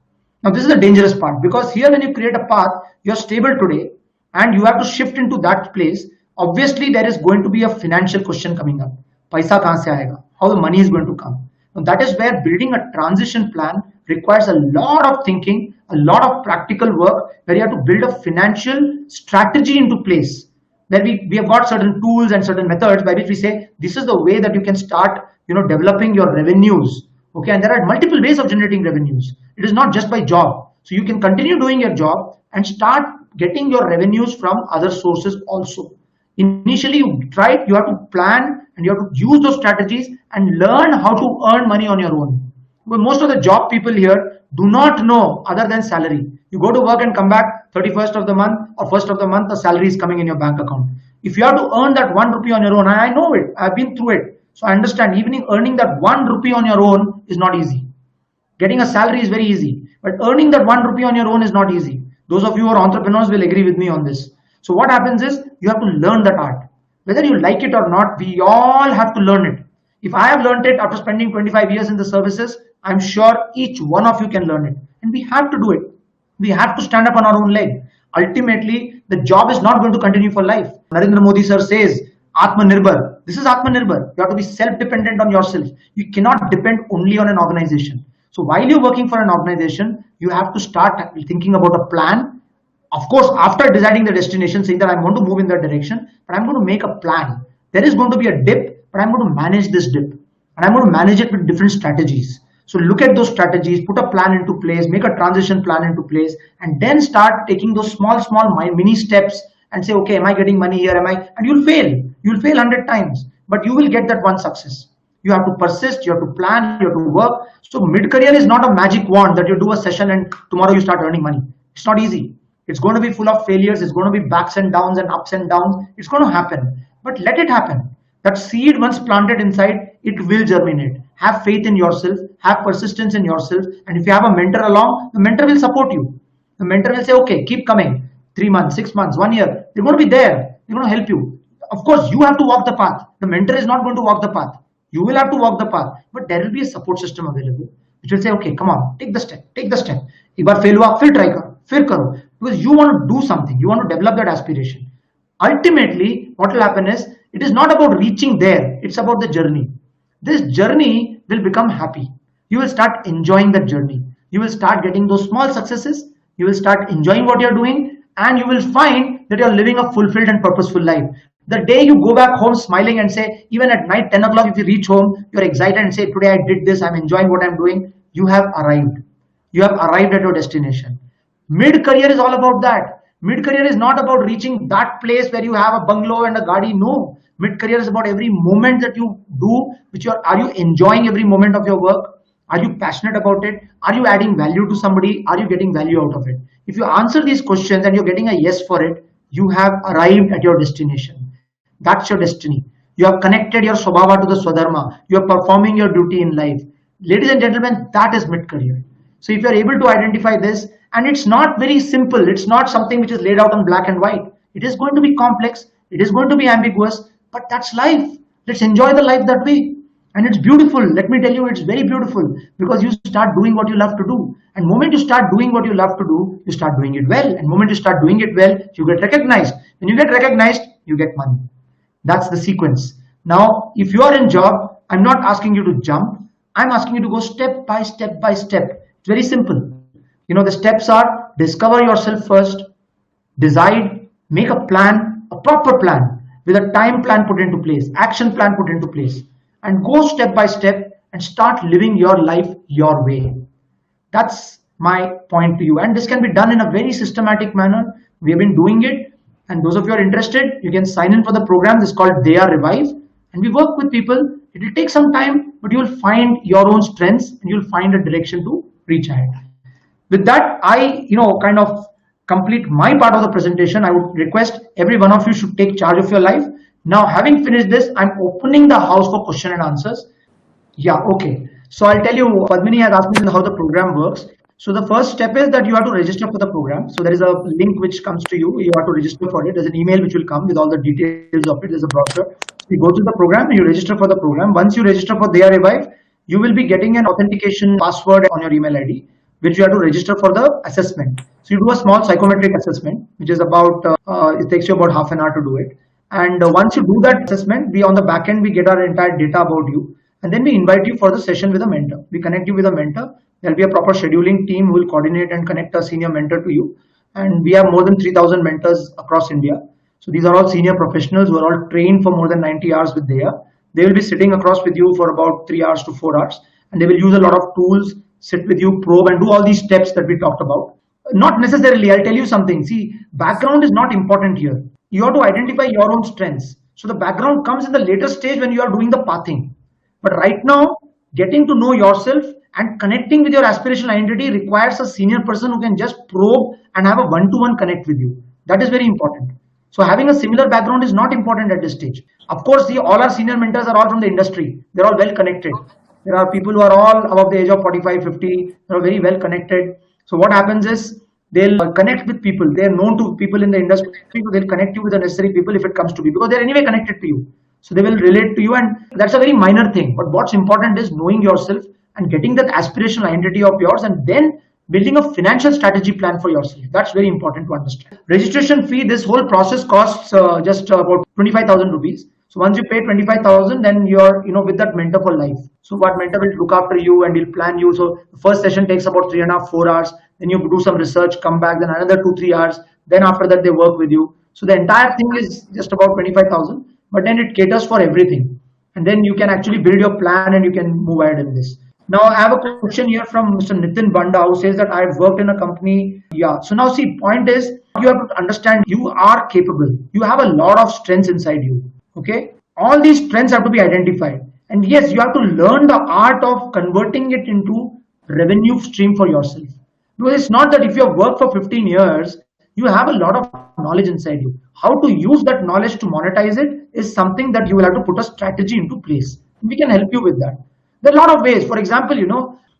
Now this is the dangerous part, because here when you create a path, you're stable today and you have to shift into that place. Obviously, there is going to be a financial question coming up. Paisa kahan se aayega? How the money is going to come? Now that is where building a transition plan requires a lot of thinking, a lot of practical work, where you have to build a financial strategy into place. Where we have got certain tools and certain methods by which we say, this is the way that you can start, developing your revenues. Okay, and there are multiple ways of generating revenues. It is not just by job. So you can continue doing your job and start getting your revenues from other sources also. Initially, you have to plan and you have to use those strategies and learn how to earn money on your own. But most of the job people here do not know other than salary. You go to work and come back 31st of the month or 1st of the month, the salary is coming in your bank account. If you have to earn that 1 rupee on your own, I know it, I've been through it. So I understand even earning that 1 rupee on your own is not easy. Getting a salary is very easy, but earning that 1 rupee on your own is not easy. Those of you who are entrepreneurs will agree with me on this. So what happens is you have to learn that art. Whether you like it or not, we all have to learn it. If I have learned it after spending 25 years in the services, I'm sure each one of you can learn it. And we have to do it. We have to stand up on our own leg. Ultimately, the job is not going to continue for life. Narendra Modi sir says, Atmanirbhar. This is Atmanirbhar. You have to be self-dependent on yourself. You cannot depend only on an organization. So while you're working for an organization, you have to start thinking about a plan. Of course, after deciding the destination, saying that I'm going to move in that direction, but I'm going to make a plan. There is going to be a dip, but I'm going to manage this dip. And I'm going to manage it with different strategies. So look at those strategies, put a plan into place, make a transition plan into place, and then start taking those small mini steps and say, okay, am I getting money here? And you'll fail. You'll fail 100 times, but you will get that one success. You have to persist, you have to plan, you have to work. So mid-career is not a magic wand that you do a session and tomorrow you start earning money. It's not easy. It's going to be full of failures. It's going to be backs and downs and ups and downs. It's going to happen, but let it happen. That seed, once planted inside, it will germinate. Have faith in yourself, have persistence in yourself, and if you have a mentor along, the mentor will support you. The mentor will say, okay, keep coming. 3 months, 6 months, 1 year. They're going to be there. They're going to help you. Of course, you have to walk the path. The mentor is not going to walk the path. You will have to walk the path, but there will be a support system available which will say, okay, come on, take the step, take the step. एक बार fail हुआ, फिर try करो, फिर करो, because you want to do something, you want to develop that aspiration. Ultimately, what will happen is, it is not about reaching there, it's about the journey. This journey will become happy. You will start enjoying that journey. You will start getting those small successes. You will start enjoying what you're doing, and you will find that you're living a fulfilled and purposeful life. The day you go back home smiling and say, even at night, 10 o'clock, if you reach home, you're excited and say, today I did this, I'm enjoying what I'm doing, you have arrived. You have arrived at your destination. Mid-career is all about that. Mid-career is not about reaching that place where you have a bungalow and a gadi. No. Mid-career is about every moment that you do, are you enjoying every moment of your work? Are you passionate about it? Are you adding value to somebody? Are you getting value out of it? If you answer these questions and you're getting a yes for it, you have arrived at your destination. That's your destiny. You have connected your Swabhava to the Swadharma. You are performing your duty in life. Ladies and gentlemen, that is mid-career. So if you are able to identify this, and it's not very simple, it's not something which is laid out on black and white. It is going to be complex, it is going to be ambiguous, but that's life. Let's enjoy the life that way. And it's beautiful. Let me tell you, it's very beautiful, because you start doing what you love to do. And the moment you start doing what you love to do, you start doing it well. And the moment you start doing it well, you get recognized. When you get recognized, you get money. That's the sequence. Now, if you are in job, I'm not asking you to jump. I'm asking you to go step by step by step. It's very simple. You know, the steps are: discover yourself first, decide, make a plan, a proper plan with a time plan put into place, action plan put into place, and go step by step and start living your life your way. That's my point to you. And this can be done in a very systematic manner. We have been doing it. And those of you who are interested, you can sign in for the program. This is called They Are Revive. And we work with people. It will take some time, but you will find your own strengths and you'll find a direction to reach ahead. With that, I, kind of complete my part of the presentation. I would request every one of you should take charge of your life. Now, having finished this, I'm opening the house for question and answers. Yeah, okay. So I'll tell you, Padmini has asked me how the program works. So the first step is that you have to register for the program. So there is a link which comes to you. You have to register for it. There's an email which will come with all the details of it. There's a brochure. So you go to the program and you register for the program. Once you register for They Are Revive, you will be getting an authentication password on your email ID, which you have to register for the assessment. So you do a small psychometric assessment, which is about, it takes you about half an hour to do it. And once you do that assessment, we on the back end, we get our entire data about you. And then we invite you for the session with a mentor. We connect you with a mentor. There'll be a proper scheduling team who will coordinate and connect a senior mentor to you. And we have more than 3,000 mentors across India. So these are all senior professionals who are all trained for more than 90 hours with Deya. They will be sitting across with you for about 3 hours to 4 hours. And they will use a lot of tools, sit with you, probe, and do all these steps that we talked about. Not necessarily, I'll tell you something. See, background is not important here. You have to identify your own strengths. So the background comes in the later stage when you are doing the pathing. But right now, getting to know yourself and connecting with your aspirational identity requires a senior person who can just probe and have a one-to-one connect with you. That is very important. So having a similar background is not important at this stage. Of course, all our senior mentors are all from the industry. They're all well connected. There are people who are all above the age of 45, 50. They're very well connected. So what happens is they'll connect with people. They're known to people in the industry. So they'll connect you with the necessary people if it comes to be, because they're anyway connected to you. So they will relate to you, and that's a very minor thing. But what's important is knowing yourself and getting that aspirational identity of yours, and then building a financial strategy plan for yourself. That's very important to understand. Registration fee, this whole process costs just about 25,000 rupees. So once you pay 25,000, then you're with that mentor for life. So what mentor will look after you and he'll plan you. So the first session takes about 3.5, 4 hours. Then you do some research, come back, then another 2-3 hours. Then after that they work with you. So the entire thing is just about 25,000, but then it caters for everything. And then you can actually build your plan and you can move ahead in this. Now I have a question here from Mr. Nitin Banda, who says that I've worked in a company. Yeah. So now see, point is, you have to understand you are capable. You have a lot of strengths inside you. Okay. All these strengths have to be identified. And yes, you have to learn the art of converting it into revenue stream for yourself. Because it's not that if you have worked for 15 years, You have a lot of knowledge inside you. How to use that knowledge to monetize it is something that you will have to put a strategy into place. We can help you with that. There are a lot of ways. For example,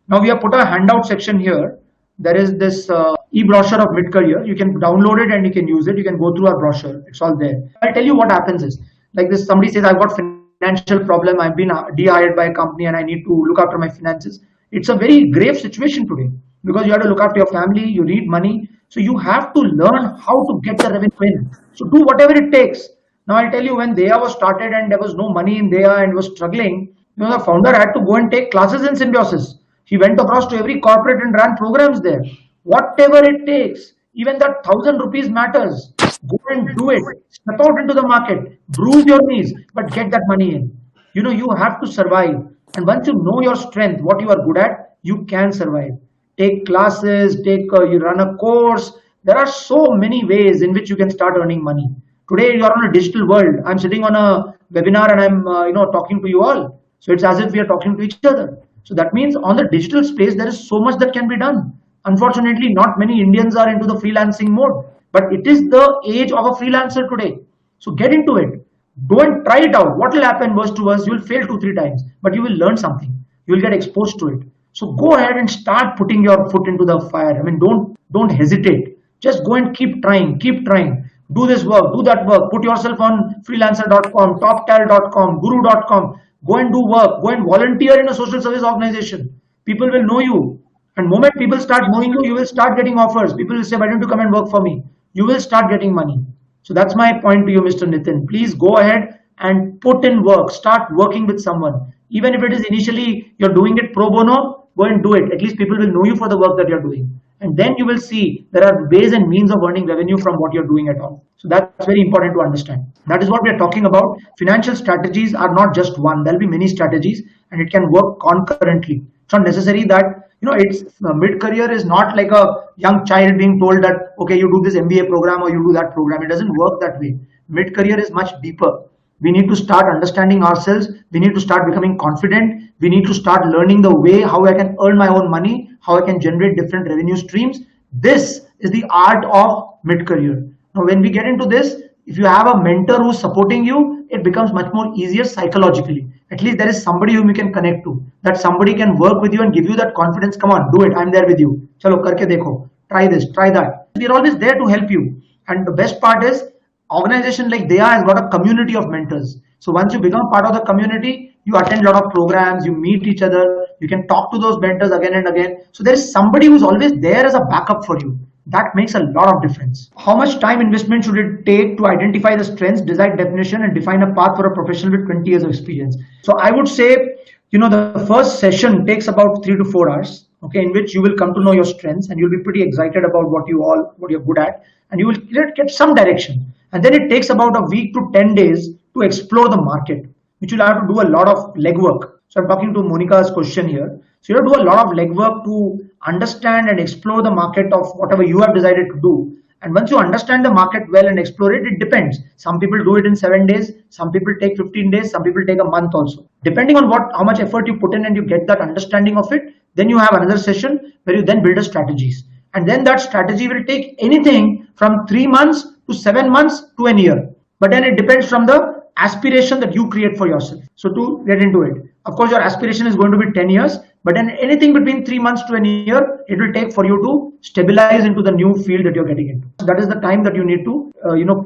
now we have put a handout section here. There is this e-brochure of mid-career. You can download it and you can use it. You can go through our brochure. It's all there. I'll tell you what happens is, like this, somebody says, I've got financial problem. I've been de-hired by a company and I need to look after my finances. It's a very grave situation today because you have to look after your family. You need money. So you have to learn how to get the revenue in. So do whatever it takes. Now I'll tell you, when Deya was started and there was no money in Deya and was struggling, the founder had to go and take classes in Symbiosis. He went across to every corporate and ran programs there. Whatever it takes, even that 1,000 rupees matters. Go and do it. Step out into the market, bruise your knees, but get that money in. You have to survive. And once you know your strength, what you are good at, you can survive. Take classes, you run a course. There are so many ways in which you can start earning money. Today you are on a digital world. I'm sitting on a webinar and I'm talking to you all. So it's as if we are talking to each other. So that means on the digital space, there is so much that can be done. Unfortunately, not many Indians are into the freelancing mode, but it is the age of a freelancer today. So get into it. Go and try it out. What will happen worst to worst? You will fail 2-3 times, but you will learn something. You will get exposed to it. So go ahead and start putting your foot into the fire. I mean, don't hesitate. Just go and keep trying, keep trying. Do this work, do that work. Put yourself on freelancer.com, toptal.com, guru.com. Go and do work. Go and volunteer in a social service organization. People will know you. And moment people start knowing you, you will start getting offers. People will say, why don't you come and work for me? You will start getting money. So that's my point to you, Mr. Nitin. Please go ahead and put in work. Start working with someone. Even if it is initially you're doing it pro bono, go and do it. At least people will know you for the work that you're doing. And then you will see there are ways and means of earning revenue from what you're doing at all. So that's very important to understand. That is what we are talking about. Financial strategies are not just one. There'll be many strategies and it can work concurrently. It's not necessary that, it's mid-career is not like a young child being told that, okay, you do this MBA program or you do that program. It doesn't work that way. Mid-career is much deeper. We need to start understanding ourselves. We need to start becoming confident. We need to start learning the way how I can earn my own money, how I can generate different revenue streams. This is the art of mid-career. Now, when we get into this, if you have a mentor who's supporting you, it becomes much more easier psychologically. At least there is somebody whom you can connect to. That somebody can work with you and give you that confidence. Come on, do it. I'm there with you. Chalo, karke dekho. Try this, try that. We're always there to help you. And the best part is, organization like Deya has got a community of mentors. So once you become part of the community, you attend a lot of programs, you meet each other, you can talk to those mentors again and again. So there is somebody who's always there as a backup for you. That makes a lot of difference. How much time investment should it take to identify the strengths, decide definition, and define a path for a professional with 20 years of experience? So I would say, the first session takes about 3 to 4 hours, okay, in which you will come to know your strengths and you'll be pretty excited about what you're good at, and you will get some direction. And then it takes about a week to 10 days to explore the market, which you'll have to do a lot of legwork. So I'm talking to Monica's question here. So you have to do a lot of legwork to understand and explore the market of whatever you have decided to do. And once you understand the market well and explore it, it depends. Some people do it in 7 days, some people take 15 days, some people take a month also. Depending on how much effort you put in and you get that understanding of it, then you have another session where you then build a strategies. And then that strategy will take anything from 3 months to 7 months to a year. But then it depends from the aspiration that you create for yourself. So to get into it, of course, your aspiration is going to be 10 years, but then anything between 3 months to a year, it will take for you to stabilize into the new field that you're getting into. So that is the time that you need to,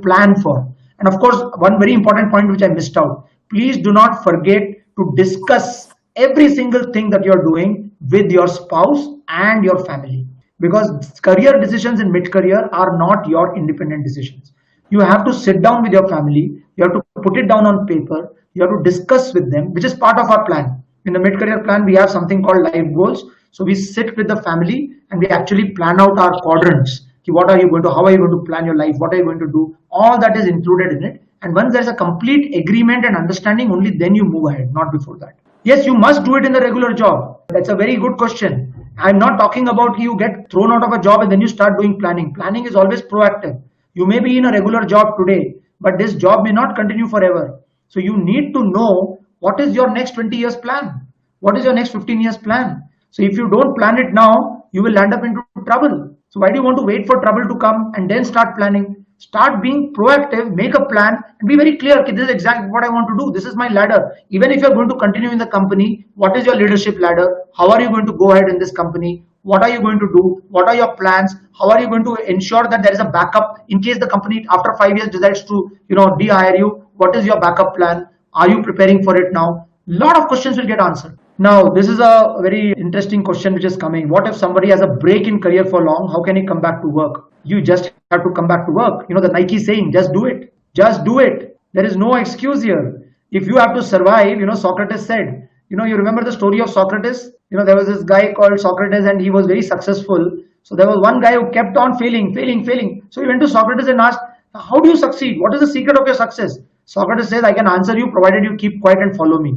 plan for. And of course, one very important point which I missed out, please do not forget to discuss every single thing that you're doing with your spouse and your family, because career decisions in mid-career are not your independent decisions. You have to sit down with your family, you have to put it down on paper, you have to discuss with them, which is part of our plan. In the mid-career plan, we have something called life goals. So we sit with the family and we actually plan out our quadrants. How are you going to plan your life? What are you going to do? All that is included in it. And once there's a complete agreement and understanding, only then you move ahead, not before that. Yes, you must do it in the regular job. That's a very good question. I'm not talking about you get thrown out of a job and then you start doing planning. Planning is always proactive. You may be in a regular job today, but this job may not continue forever. So you need to know what is your next 20 years plan? What is your next 15 years plan? So if you don't plan it now, you will land up into trouble. So So why do you want to wait for trouble to come and then start planning? Start being proactive, make a plan, and be very clear. Okay, this is exactly what I want to do. This is my ladder. Even if you're going to continue in the company, what is your leadership ladder? How are you going to go ahead in this company? What are you going to do? What are your plans? How are you going to ensure that there is a backup in case the company after 5 years decides to, de-hire you? What is your backup plan? Are you preparing for it now? Lot of questions will get answered. Now, this is a very interesting question which is coming. What if somebody has a break in career for long? How can he come back to work? You just have to come back to work. The Nike saying, just do it. Just do it. There is no excuse here. If you have to survive, Socrates said, you remember the story of Socrates? There was this guy called Socrates and he was very successful. So there was one guy who kept on failing. So he went to Socrates and asked, how do you succeed? What is the secret of your success? Socrates says, I can answer you provided you keep quiet and follow me.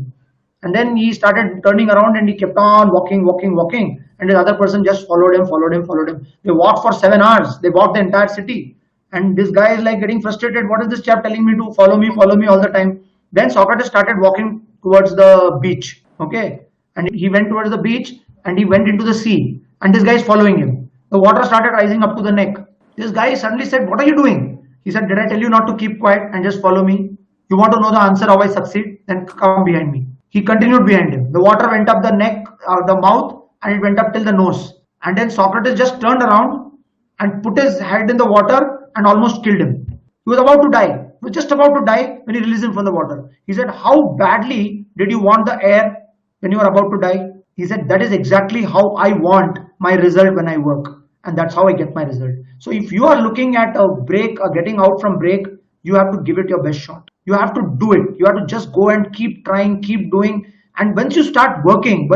And then he started turning around and he kept on walking. And the other person just followed him. They walked for 7 hours. They walked the entire city. And this guy is like getting frustrated. What is this chap telling me to follow me all the time? Then Socrates started walking towards the beach. Okay. And he went towards the beach and he went into the sea. And this guy is following him. The water started rising up to the neck. This guy suddenly said, what are you doing? He said, did I tell you not to keep quiet and just follow me? You want to know the answer how I succeed? Then come behind me. He continued behind him. The water went up the neck, the mouth, and it went up till the nose. And then Socrates just turned around and put his head in the water and almost killed him. He was about to die. He was just about to die when he released him from the water. He said, how badly did you want the air when you were about to die? He said, that is exactly how I want my result when I work. And that's how I get my result. So if you are looking at a break or getting out from break, you have to give it your best shot. You have to do it. You have to just go and keep trying, keep doing. And once you start working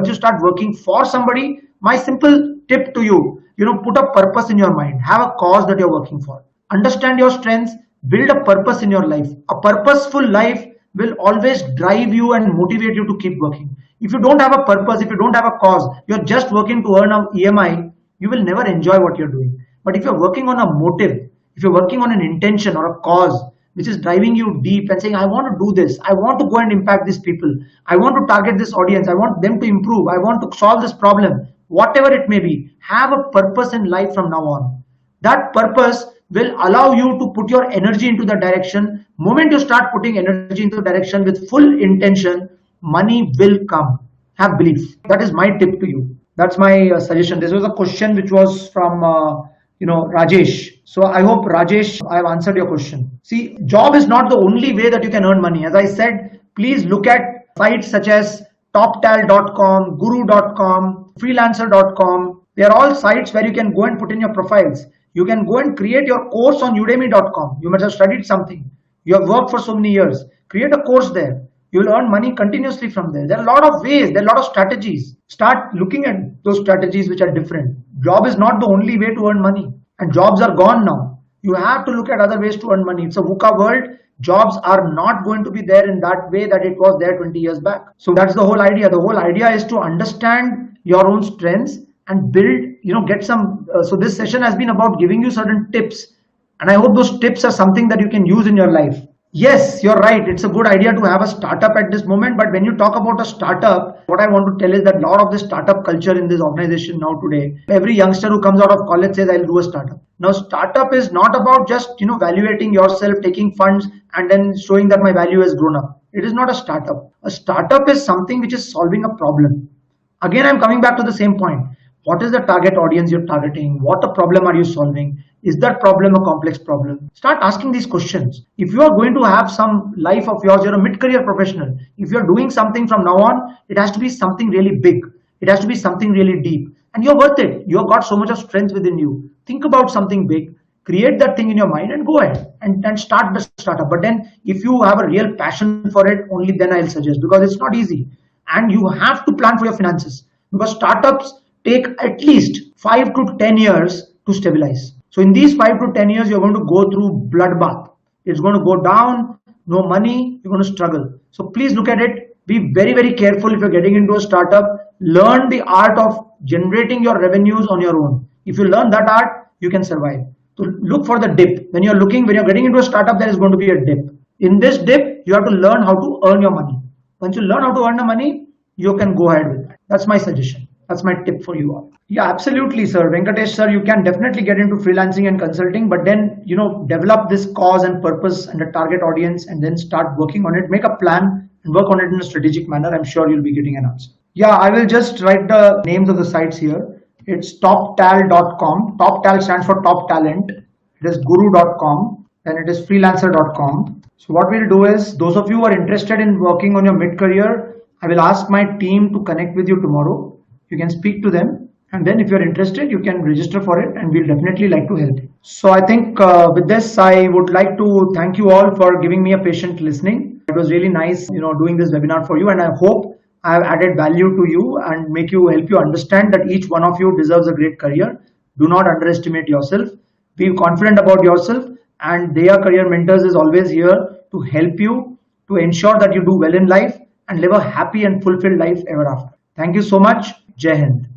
for somebody, my simple tip to you, put a purpose in your mind. Have a cause that you're working for. Understand your strengths. Build a purpose in your life. A purposeful life will always drive you and motivate you to keep working. If you don't have a purpose, if you don't have a cause, you're just working to earn an EMI, you will never enjoy what you're doing. But if you're working on a motive, if you're working on an intention or a cause, which is driving you deep and saying, I want to do this. I want to go and impact these people. I want to target this audience. I want them to improve. I want to solve this problem. Whatever it may be, have a purpose in life from now on. That purpose will allow you to put your energy into the direction. Moment you start putting energy into the direction with full intention, money will come. Have belief. That is my tip to you. That's my suggestion. This was a question which was from Rajesh. So I hope, Rajesh, I have answered your question. See, job is not the only way that you can earn money. As I said, please look at sites such as toptal.com, guru.com, freelancer.com. They are all sites where you can go and put in your profiles. You can go and create your course on udemy.com. You must have studied something. You have worked for so many years. Create a course there. You will earn money continuously from there. There are a lot of ways. There are a lot of strategies. Start looking at those strategies which are different. Job is not the only way to earn money. And jobs are gone now. You have to look at other ways to earn money. It's a VUCA world. Jobs are not going to be there in that way that it was there 20 years back. So that's the whole idea. The whole idea is to understand your own strengths and build, get some. So this session has been about giving you certain tips. And I hope those tips are something that you can use in your life. Yes, you're right. It's a good idea to have a startup at this moment. But when you talk about a startup, what I want to tell is that a lot of the startup culture in this organization now today, every youngster who comes out of college says, I'll do a startup. Now, startup is not about just, valuating yourself, taking funds and then showing that my value has grown up. It is not a startup. A startup is something which is solving a problem. Again, I'm coming back to the same point. What is the target audience you're targeting? What a problem are you solving? Is that problem a complex problem? Start asking these questions. If you are going to have some life of yours, you're a mid-career professional. If you're doing something from now on, it has to be something really big. It has to be something really deep. And you're worth it. You've got so much of strength within you. Think about something big. Create that thing in your mind and go ahead and start the startup. But then if you have a real passion for it, only then I'll suggest, because it's not easy. And you have to plan for your finances, because startups take at least 5 to 10 years to stabilize. So in these 5 to 10 years, you're going to go through bloodbath. It's going to go down, no money, you're going to struggle. So please look at it. Be very, very careful if you're getting into a startup. Learn the art of generating your revenues on your own. If you learn that art, you can survive. So look for the dip. When you're getting into a startup, there is going to be a dip. In this dip, you have to learn how to earn your money. Once you learn how to earn the money, you can go ahead with that. That's my suggestion. That's my tip for you all. Yeah, absolutely, sir. Venkatesh, sir, you can definitely get into freelancing and consulting, but then, develop this cause and purpose and the target audience and then start working on it. Make a plan and work on it in a strategic manner. I'm sure you'll be getting an answer. Yeah, I will just write the names of the sites here. It's toptal.com. Toptal stands for top talent. It is guru.com. Then it is freelancer.com. So what we'll do is, those of you who are interested in working on your mid-career, I will ask my team to connect with you tomorrow. You can speak to them, and then if you're interested, you can register for it, and we'll definitely like to help you. So I think with this, I would like to thank you all for giving me a patient listening. It was really nice, doing this webinar for you, and I hope I have added value to you and help you understand that each one of you deserves a great career. Do not underestimate yourself. Be confident about yourself, and their career mentors is always here to help you to ensure that you do well in life and live a happy and fulfilled life ever after. Thank you so much. Jai Hind.